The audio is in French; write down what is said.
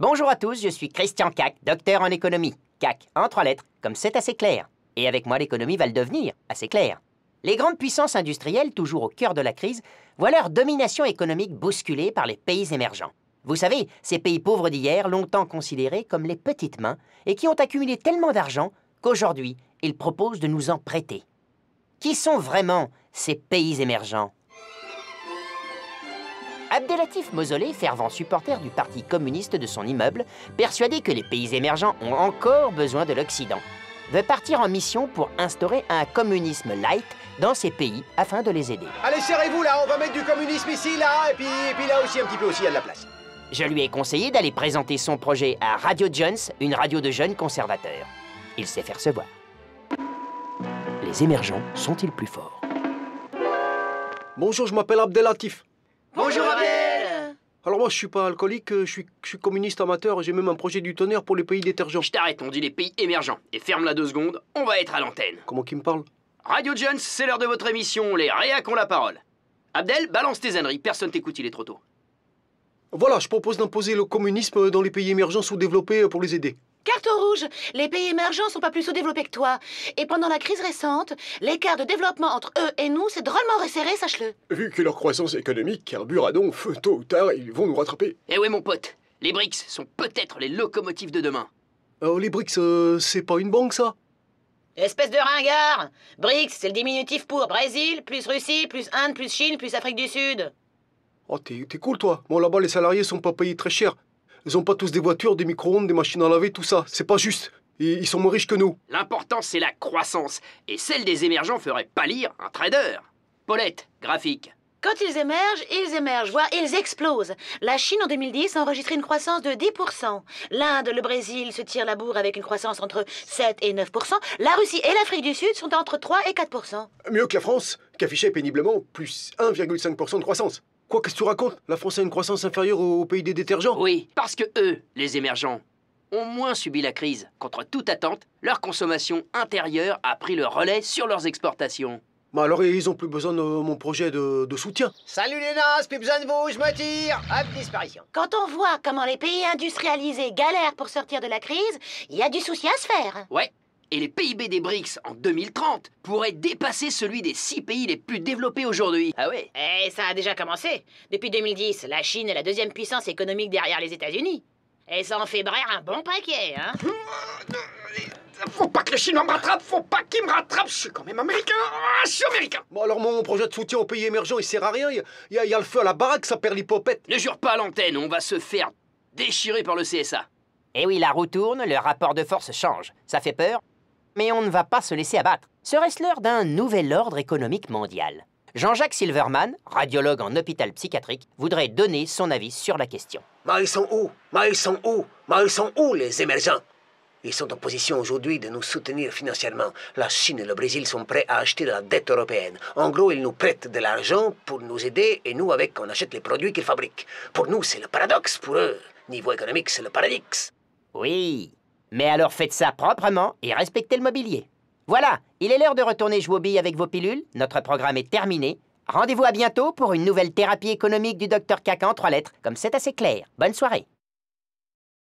Bonjour à tous, je suis Christian Cac, docteur en économie. Cac, en 3 lettres, comme c'est assez clair. Et avec moi, l'économie va le devenir, assez clair. Les grandes puissances industrielles, toujours au cœur de la crise, voient leur domination économique bousculée par les pays émergents. Vous savez, ces pays pauvres d'hier, longtemps considérés comme les petites mains, et qui ont accumulé tellement d'argent qu'aujourd'hui, ils proposent de nous en prêter. Qui sont vraiment ces pays émergents? Abdelatif Mausolé, fervent supporter du Parti communiste de son immeuble, persuadé que les pays émergents ont encore besoin de l'Occident, veut partir en mission pour instaurer un communisme light dans ces pays afin de les aider. Allez, serrez-vous là, on va mettre du communisme ici, là, et puis là aussi, un petit peu aussi, il y a de la place. Je lui ai conseillé d'aller présenter son projet à Radio Jones, une radio de jeunes conservateurs. Il s'est fait recevoir. Les émergents sont-ils plus forts? Bonjour, je m'appelle Abdelatif. Bonjour Abdel. Alors moi, je suis pas alcoolique, je suis communiste amateur, j'ai même un projet du tonnerre pour les pays détergents. Je t'arrête, on dit les pays émergents. Et ferme-la 2 secondes, on va être à l'antenne. Comment qu'il me parle? Radio Jones, c'est l'heure de votre émission, les réacs ont la parole. Abdel, balance tes âneries, personne t'écoute, il est trop tôt. Voilà, je propose d'imposer le communisme dans les pays émergents sous-développés pour les aider. Carton rouge, les pays émergents sont pas plus sous-développés que toi. Et pendant la crise récente, l'écart de développement entre eux et nous s'est drôlement resserré, sache-le. Vu que leur croissance économique carbure à donf, tôt ou tard, ils vont nous rattraper. Eh ouais mon pote, les BRICS sont peut-être les locomotives de demain. Les BRICS, c'est pas une banque, ça? Espèce de ringard. BRICS, c'est le diminutif pour Brésil, plus Russie, plus Inde, plus Chine, plus Afrique du Sud. Oh, t'es cool, toi. Bon, là-bas, les salariés sont pas payés très cher. Ils ont pas tous des voitures, des micro-ondes, des machines à laver, tout ça. C'est pas juste. Ils sont moins riches que nous. L'important c'est la croissance, et celle des émergents ferait pâlir un trader. Paulette, graphique. Quand ils émergent, voire ils explosent. La Chine en 2010 a enregistré une croissance de 10%. L'Inde, le Brésil se tirent la bourre avec une croissance entre 7 et 9%. La Russie et l'Afrique du Sud sont entre 3 et 4%. Mieux que la France, qui affichait péniblement plus 1,5% de croissance. Quoi, qu'est-ce que tu racontes? La France a une croissance inférieure au pays des détergents? Oui, parce que eux, les émergents, ont moins subi la crise. Contre toute attente, leur consommation intérieure a pris le relais sur leurs exportations. Bah alors, ils ont plus besoin de mon projet de soutien. Salut les nazes, plus besoin de vous, je me tire. Hop, disparition. Quand on voit comment les pays industrialisés galèrent pour sortir de la crise, il y a du souci à se faire. Ouais, et les PIB des BRICS en 2030 pourraient dépasser celui des 6 pays les plus développés aujourd'hui. Ah ouais? Et ça a déjà commencé. Depuis 2010, la Chine est la 2e puissance économique derrière les États-Unis. Et ça en fait braire un bon paquet, hein. Faut pas que les Chinois me rattrapent, faut pas qu'ils me rattrapent, je suis quand même américain, je suis américain. Bon alors, mon projet de soutien aux pays émergents, il sert à rien. Il y a le feu à la baraque, ça perd l'hypopète. Ne jure pas à l'antenne, on va se faire déchirer par le CSA. Eh oui, la roue tourne, le rapport de force change. Ça fait peur, mais on ne va pas se laisser abattre. Serait-ce l'heure d'un nouvel ordre économique mondial? Jean-Jacques Silverman, radiologue en hôpital psychiatrique, voudrait donner son avis sur la question. Mais ils sont où? Mais ils sont où les émergents? Ils sont en position aujourd'hui de nous soutenir financièrement. La Chine et le Brésil sont prêts à acheter de la dette européenne. En gros, ils nous prêtent de l'argent pour nous aider et nous, avec, on achète les produits qu'ils fabriquent. Pour nous, c'est le paradoxe. Pour eux, niveau économique, c'est le paradoxe. Oui, mais alors faites ça proprement et respectez le mobilier. Voilà, il est l'heure de retourner jouer aux billes avec vos pilules. Notre programme est terminé. Rendez-vous à bientôt pour une nouvelle thérapie économique du Dr Cac en 3 lettres, comme c'est assez clair. Bonne soirée.